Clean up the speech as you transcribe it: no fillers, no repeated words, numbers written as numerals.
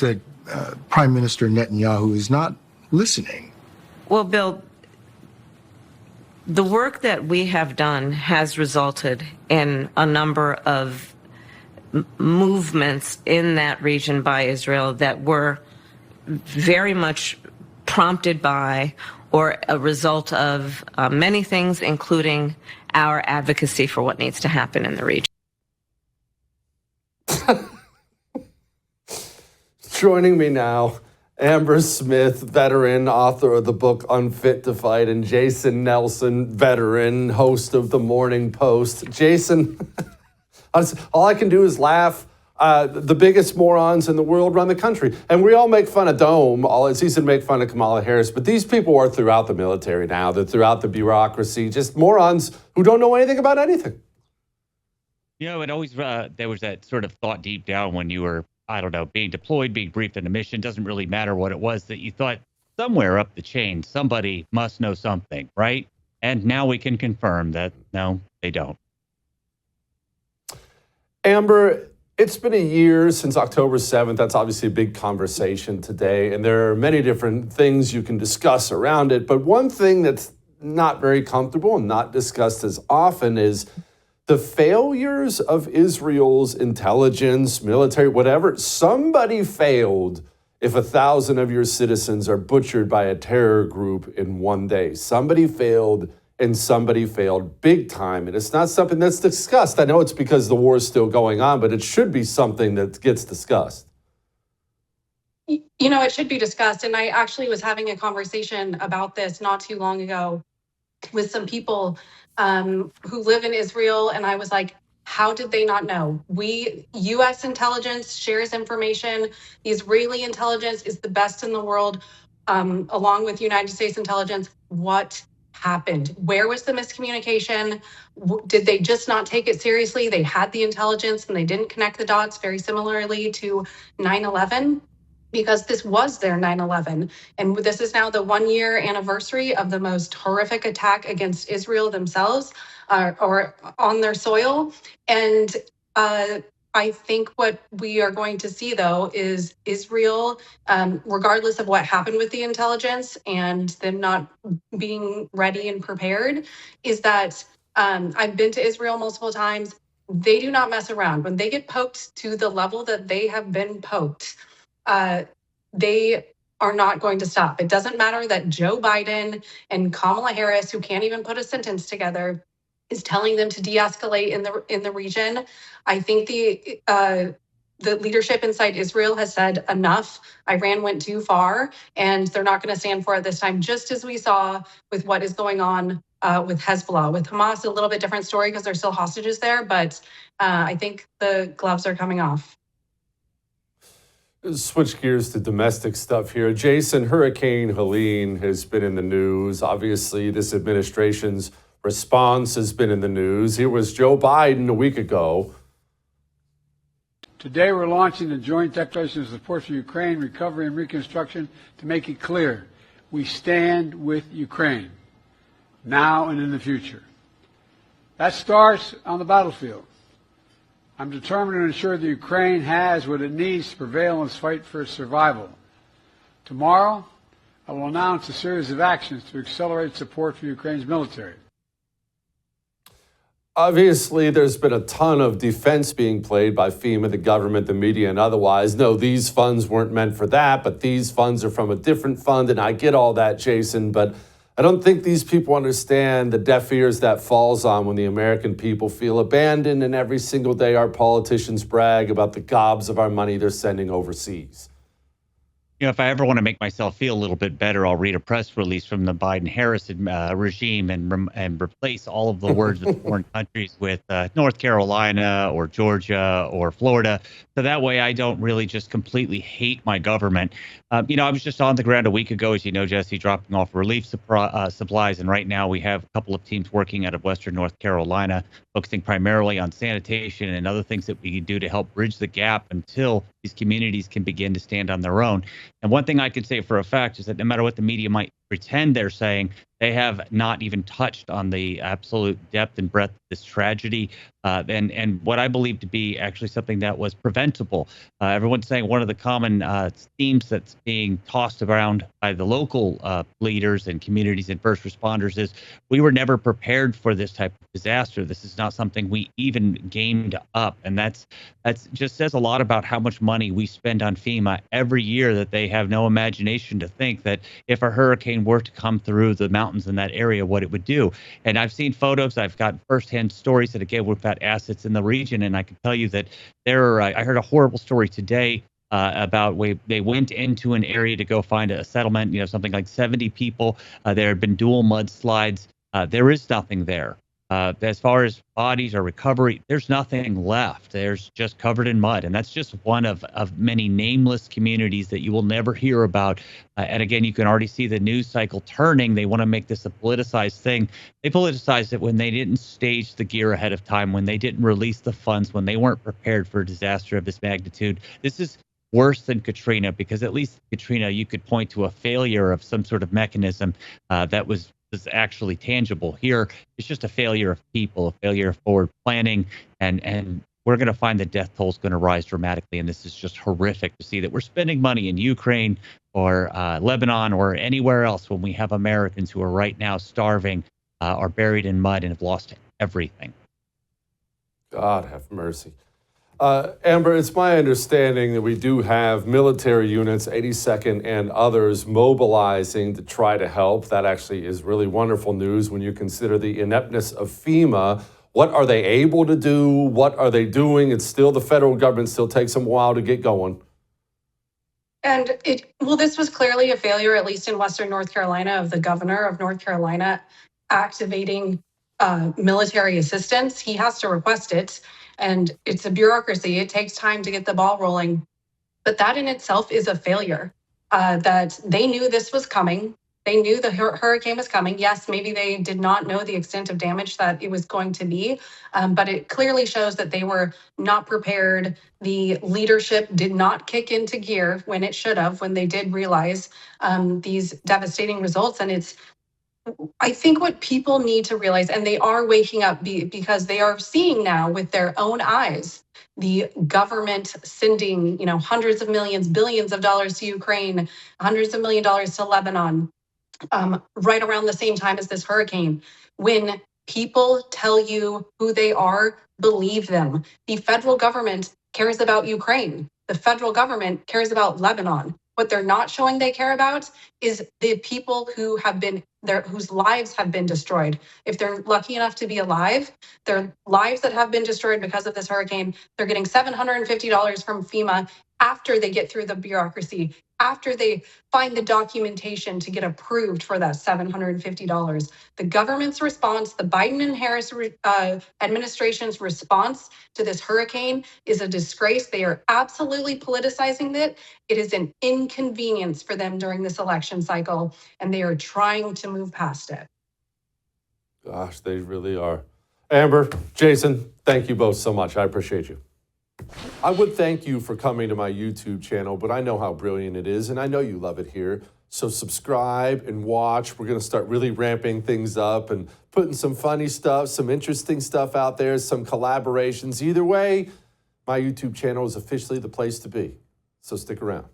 that Prime Minister Netanyahu is not listening. Well, Bill, the work that we have done has resulted in a number of movements in that region by Israel that were very much prompted by or a result of many things, including our advocacy for what needs to happen in the region. Joining me now, Amber Smith, veteran, author of the book Unfit to Fight, and Jason Nelson, veteran, host of The Morning Post. Jason, all I can do is laugh. The biggest morons in the world run the country. And we all make fun of Dome. It's easy to make fun of Kamala Harris, but these people are throughout the military now. They're throughout the bureaucracy, just morons who don't know anything about anything. You know, it always, there was that sort of thought deep down when you were, I don't know, being deployed, being briefed on a mission, doesn't really matter what it was, that you thought somewhere up the chain, somebody must know something, right? And now we can confirm that, no, they don't. Amber, it's been a year since October 7th. That's obviously a big conversation today, and there are many different things you can discuss around it. But one thing that's not very comfortable and not discussed as often is the failures of Israel's intelligence, military, whatever. Somebody failed if 1,000 of your citizens are butchered by a terror group in one day. Somebody failed, and somebody failed big time. And it's not something that's discussed. I know it's because the war is still going on, but it should be something that gets discussed. You know, it should be discussed. And I actually was having a conversation about this not too long ago with some people who live in Israel. And I was like, how did they not know? U.S. intelligence shares information. The Israeli intelligence is the best in the world, along with United States intelligence. What happened? Where was the miscommunication? Did they just not take it seriously? They had the intelligence and they didn't connect the dots, very similarly to 9/11. Because this was their 9/11. And this is now the 1-year anniversary of the most horrific attack against Israel themselves, or on their soil. And I think what we are going to see, though, is Israel, regardless of what happened with the intelligence and them not being ready and prepared, is that I've been to Israel multiple times. They do not mess around. When they get poked to the level that they have been poked, they are not going to stop. It doesn't matter that Joe Biden and Kamala Harris, who can't even put a sentence together, is telling them to de-escalate in the region. I think the leadership inside Israel has said enough. Iran went too far, and they're not going to stand for it this time, just as we saw with what is going on with Hezbollah. With Hamas, a little bit different story because there's still hostages there, but I think the gloves are coming off. Switch gears to domestic stuff here. Jason, Hurricane Helene has been in the news. Obviously, this administration's response has been in the news. Here was Joe Biden a week ago. Today, we're launching a joint declaration of support for Ukraine, recovery, and reconstruction to make it clear we stand with Ukraine now and in the future. That starts on the battlefield. I'm determined to ensure that Ukraine has what it needs to prevail in its fight for its survival. Tomorrow, I will announce a series of actions to accelerate support for Ukraine's military. Obviously, there's been a ton of defense being played by FEMA, the government, the media, and otherwise. No, these funds weren't meant for that, but these funds are from a different fund, and I get all that, Jason, but I don't think these people understand the deaf ears that falls on when the American people feel abandoned and every single day our politicians brag about the gobs of our money they're sending overseas. You know, if I ever want to make myself feel a little bit better, I'll read a press release from the Biden-Harris regime and replace all of the words of foreign countries with North Carolina or Georgia or Florida. So that way I don't really just completely hate my government. You know, I was just on the ground a week ago, as you know, Jesse, dropping off relief supplies. And right now we have a couple of teams working out of Western North Carolina, focusing primarily on sanitation and other things that we can do to help bridge the gap until these communities can begin to stand on their own. And one thing I can say for a fact is that no matter what the media might pretend they're saying, they have not even touched on the absolute depth and breadth of this tragedy, and what I believe to be actually something that was preventable. Everyone's saying one of the common themes that's being tossed around by the local leaders and communities and first responders is we were never prepared for this type of disaster. This is not something we even gamed up, and that's just says a lot about how much money we spend on FEMA every year. That they have no imagination to think that if a hurricane were to come through the mountains in that area, what it would do. And I've seen photos, I've got firsthand stories that again, we've got assets in the region, and I can tell you that I heard a horrible story today about they went into an area to go find a settlement, something like 70 people. There had been dual mudslides. There is nothing there. As far as bodies or recovery, there's nothing left. There's just covered in mud. And that's just one of many nameless communities that you will never hear about. And again, you can already see the news cycle turning. They want to make this a politicized thing. They politicized it when they didn't stage the gear ahead of time, when they didn't release the funds, when they weren't prepared for a disaster of this magnitude. This is worse than Katrina, because at least Katrina, you could point to a failure of some sort of mechanism that was actually tangible. Here, it's just a failure of people, a failure of forward planning, and we're going to find the death toll is going to rise dramatically. And this is just horrific to see that we're spending money in Ukraine or Lebanon or anywhere else when we have Americans who are right now starving, are buried in mud, and have lost everything. God have mercy. Amber, it's my understanding that we do have military units, 82nd and others, mobilizing to try to help. That actually is really wonderful news when you consider the ineptness of FEMA. What are they able to do? What are they doing? It's still the federal government still takes them a while to get going. And this was clearly a failure, at least in Western North Carolina, of the governor of North Carolina activating military assistance. He has to request it. And it's a bureaucracy. It takes time to get the ball rolling. But that in itself is a failure, that they knew this was coming. They knew the hurricane was coming. Yes, maybe they did not know the extent of damage that it was going to be, but it clearly shows that they were not prepared. The leadership did not kick into gear when it should have, when they did realize these devastating results. And I think what people need to realize, and they are waking up because they are seeing now with their own eyes, the government sending, hundreds of millions, billions of dollars to Ukraine, hundreds of $millions to Lebanon, right around the same time as this hurricane. When people tell you who they are, believe them. The federal government cares about Ukraine. The federal government cares about Lebanon. What they're not showing they care about is the people who have been there, whose lives have been destroyed. If they're lucky enough to be alive, their lives that have been destroyed because of this hurricane, they're getting $750 from FEMA after they get through the bureaucracy, after they find the documentation to get approved for that $750. The government's response, the Biden and Harris administration's response to this hurricane is a disgrace. They are absolutely politicizing it. It is an inconvenience for them during this election cycle, and they are trying to move past it. Gosh, they really are. Amber, Jason, thank you both so much. I appreciate you. I would thank you for coming to my YouTube channel, but I know how brilliant it is, and I know you love it here. So subscribe and watch. We're going to start really ramping things up and putting some funny stuff, some interesting stuff out there, some collaborations. Either way, my YouTube channel is officially the place to be. So stick around.